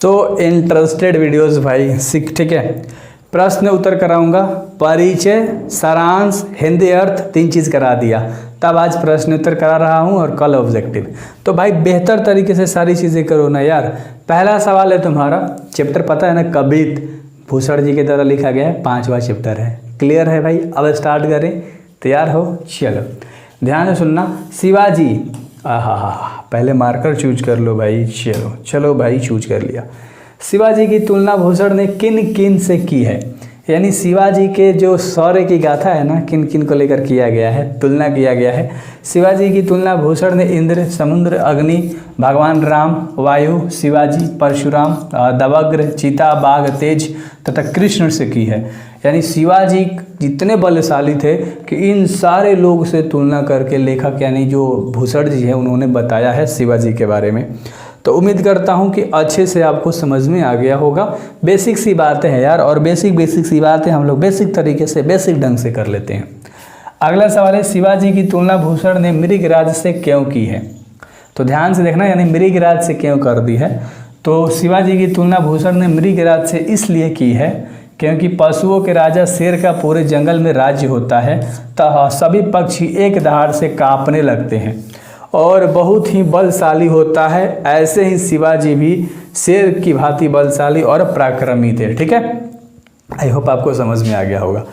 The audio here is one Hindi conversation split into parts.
तो इंटरेस्टेड वीडियोस भाई सीख, ठीक है। प्रश्न उत्तर कराऊंगा, परिचय, सारांश, हिंदी अर्थ, 3 चीज़ करा दिया। तब आज प्रश्न उत्तर करा रहा हूं और कल ऑब्जेक्टिव। तो भाई बेहतर तरीके से सारी चीज़ें करो ना यार। पहला सवाल है तुम्हारा, चैप्टर पता है ना, कबित भूषण जी के द्वारा लिखा गया है, 5वां चैप्टर है। क्लियर है भाई? अब स्टार्ट करें, तैयार हो? चलो ध्यान से सुनना। शिवाजी, पहले मार्कर चूज कर लो भाई। चलो भाई चूज कर लिया। शिवाजी की तुलना भूषण ने किन किन से की है, यानी शिवाजी के जो शौर्य की गाथा है ना, किन किन को लेकर किया गया है, तुलना किया गया है। शिवाजी की तुलना भूषण ने इंद्र, समुद्र, अग्नि, भगवान राम, वायु, शिवाजी, परशुराम, दवग्र, चीता, बाघ, तेज तथा कृष्ण से की है। यानी शिवाजी जितने बलशाली थे कि इन सारे लोग से तुलना करके लेखक यानी जो भूषण जी है उन्होंने बताया है शिवाजी के बारे में। तो उम्मीद करता हूं कि अच्छे से आपको समझ में आ गया होगा। बेसिक सी बातें हैं यार, और बेसिक सी बातें हम लोग बेसिक तरीके से बेसिक ढंग से कर लेते हैं। अगला सवाल है, शिवाजी की तुलना भूषण ने मृगराज से क्यों की है? तो ध्यान से देखना, यानी मृगराज से क्यों कर दी है। तो शिवाजी की तुलना भूषण ने मृगराज से इसलिए की है क्योंकि पशुओं के राजा शेर का पूरे जंगल में राज्य होता है, तथा सभी पक्षी एक दहाड़ से कांपने लगते हैं और बहुत ही बलशाली होता है। ऐसे ही शिवाजी भी शेर की भांति बलशाली और पराक्रमी थे। ठीक है, आई होप आपको समझ में आ गया होगा।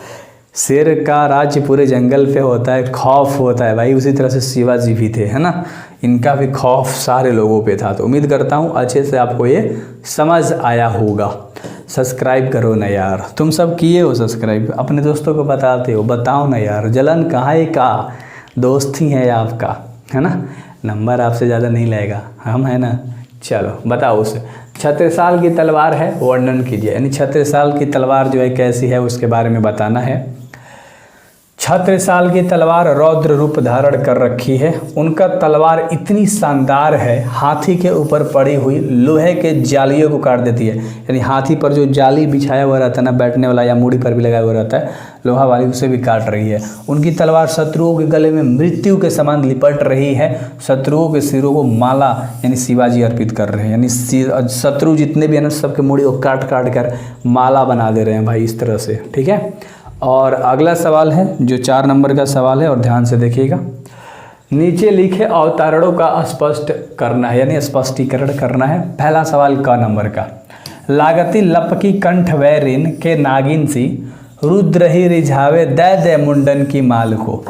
शेर का राज्य पूरे जंगल पे होता है, खौफ होता है भाई, उसी तरह से शिवाजी भी थे, है ना। इनका भी खौफ सारे लोगों पे था। तो उम्मीद करता हूँ अच्छे से आपको ये समझ आया होगा। सब्सक्राइब करो ना यार, तुम सब किए हो सब्सक्राइब, अपने दोस्तों को बताते हो, बताओ ना यार। जलन कहाँ है का दोस्त ही है आपका, है ना। नंबर आपसे ज़्यादा नहीं लगेगा, हम है ना। चलो बताओ उसे। छत्रसाल की तलवार है, वर्णन कीजिए। यानी छत्रसाल की तलवार जो है कैसी है उसके बारे में बताना है। छत्रसाल की तलवार रौद्र रूप धारण कर रखी है। उनका तलवार इतनी शानदार है, हाथी के ऊपर पड़ी हुई लोहे के जालियों को काट देती है। यानी हाथी पर जो जाली बिछाया हुआ रहता है ना, बैठने वाला, या मूड़ी पर भी लगाया हुआ रहता है लोहा वाली, उसे भी काट रही है। उनकी तलवार शत्रुओं के गले में मृत्यु के समान लिपट रही है। शत्रुओं के सिरों को माला यानी शिवाजी अर्पित कर रहे हैं। यानी शत्रु जितने भी है ना, सबके मूड़ी को काट काट कर माला बना दे रहे हैं भाई, इस तरह से। ठीक है, और अगला सवाल है जो 4 नंबर का सवाल है, और ध्यान से देखिएगा। नीचे लिखे अवतारणों का स्पष्ट करना है, यानी स्पष्टीकरण करना है। पहला सवाल क नंबर का, लागती लपकी कंठ वैरिन के नागिन सी, रुद्र ही रिझावे दे दे मुंडन की माल को।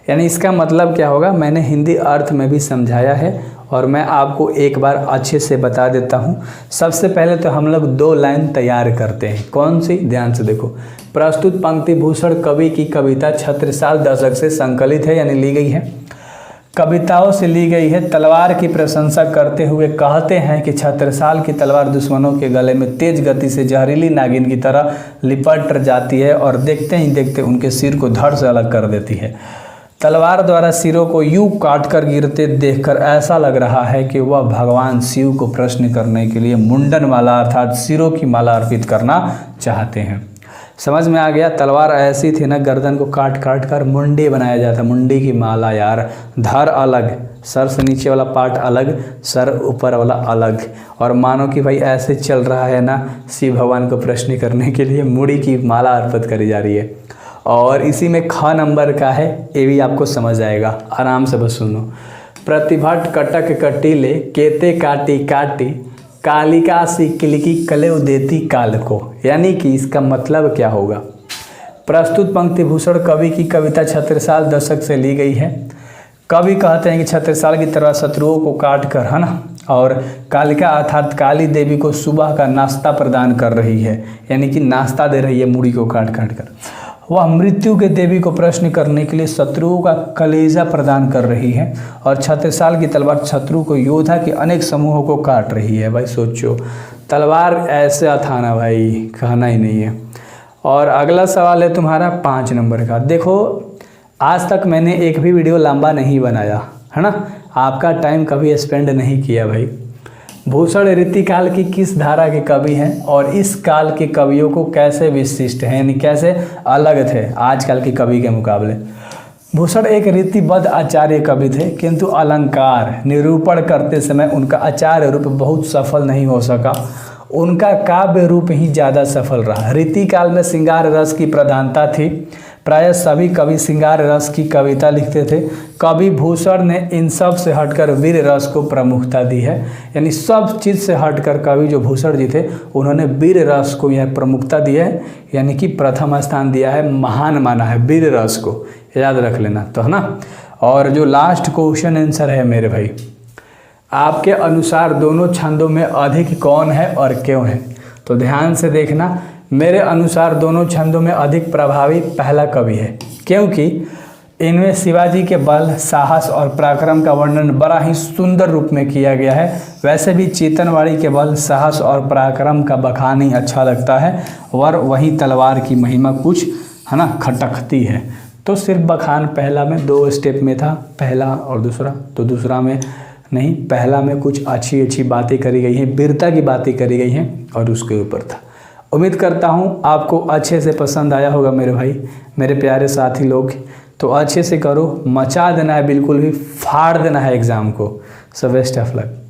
यानी इसका मतलब क्या होगा, मैंने हिंदी अर्थ में भी समझाया है और मैं आपको एक बार अच्छे से बता देता हूँ। सबसे पहले तो हम लोग 2 लाइन तैयार करते हैं। कौन सी? ध्यान से देखो। प्रस्तुत पंक्ति भूषण कवि की कविता छत्रसाल दशक से संकलित है, यानी ली गई है, कविताओं से ली गई है। तलवार की प्रशंसा करते हुए कहते हैं कि छत्रसाल की तलवार दुश्मनों के गले में तेज गति से जहरीली नागिन की तरह लिपट जाती है और देखते ही देखते उनके सिर को धड़ से अलग कर देती है। तलवार द्वारा सिरों को यूं काटकर गिरते देखकर ऐसा लग रहा है कि वह भगवान शिव को प्रश्न करने के लिए मुंडन माला अर्थात सिरों की माला अर्पित करना चाहते हैं। समझ में आ गया? तलवार ऐसी थी ना, गर्दन को काट काट कर मुंडी बनाया जाता, मुंडी की माला यार। धड़ अलग, सर से नीचे वाला पार्ट अलग, सर ऊपर वाला अलग। और मानो कि भाई ऐसे चल रहा है ना, शिव भगवान को प्रश्न करने के लिए मुड़ी की माला अर्पित करी जा रही है। और इसी में ख नंबर का है, ये भी आपको समझ आएगा, आराम से बस सुनो। प्रतिभट कटक कटीले केते काटी काटी, कालिका सी किलकी कलेव देती काल को। यानी कि इसका मतलब क्या होगा। प्रस्तुत पंक्ति भूषण कवि की कविता छत्रसाल दशक से ली गई है। कवि कहते हैं कि छत्रसाल की तरह शत्रुओं को काट कर, है ना, और कालिका अर्थात काली देवी को सुबह का नाश्ता प्रदान कर रही है, यानी कि नाश्ता दे रही है मुड़ी को काट काट कर। वह मृत्यु के देवी को प्रश्न करने के लिए शत्रुओं का कलेजा प्रदान कर रही है और छत्रसाल की तलवार शत्रु को योद्धा के अनेक समूहों को काट रही है। भाई सोचो, तलवार ऐसे अथाना भाई, कहना ही नहीं है। और अगला सवाल है तुम्हारा 5 नंबर का। देखो, आज तक मैंने एक भी वीडियो लंबा नहीं बनाया, है ना, आपका टाइम कभी स्पेंड नहीं किया भाई। भूषण रीतिकाल की किस धारा के कवि हैं और इस काल के कवियों को कैसे विशिष्ट हैं, यानी कैसे अलग थे आजकल के कवि के मुकाबले। भूषण एक रीतिबद्ध आचार्य कवि थे, किंतु अलंकार निरूपण करते समय उनका आचार्य रूप बहुत सफल नहीं हो सका। उनका काव्य रूप ही ज़्यादा सफल रहा। रीतिकाल में श्रृंगार रस की प्रधानता थी, प्रायः सभी कवि श्रृंगार रस की कविता लिखते थे। कवि भूषण ने इन सब से हटकर वीर रस को प्रमुखता दी है, यानी सब चीज़ से हटकर कवि जो भूषण जी थे उन्होंने वीर रस को यह प्रमुखता दी है, यानी कि प्रथम स्थान दिया है, महान माना है वीर रस को, याद रख लेना तो, है ना। और जो लास्ट क्वेश्चन आंसर है मेरे भाई, आपके अनुसार दोनों छंदों में अधिक कौन है और क्यों है? तो ध्यान से देखना, मेरे अनुसार दोनों छंदों में अधिक प्रभावी पहला कवि है, क्योंकि इनमें शिवाजी के बल, साहस और पराक्रम का वर्णन बड़ा ही सुंदर रूप में किया गया है। वैसे भी चेतनवाड़ी के बल, साहस और पराक्रम का बखान ही अच्छा लगता है, और वहीं तलवार की महिमा कुछ, है ना, खटकती है। तो सिर्फ बखान पहला में 2 स्टेप में था, पहला और दूसरा, तो दूसरा में नहीं, पहला में कुछ अच्छी अच्छी बातें करी गई हैं, वीरता की बातें करी गई हैं, और उसके ऊपर था। उम्मीद करता हूँ आपको अच्छे से पसंद आया होगा मेरे भाई, मेरे प्यारे साथी लोग। तो अच्छे से करो, मचा देना है, बिल्कुल भी फाड़ देना है एग्ज़ाम को। So best of luck.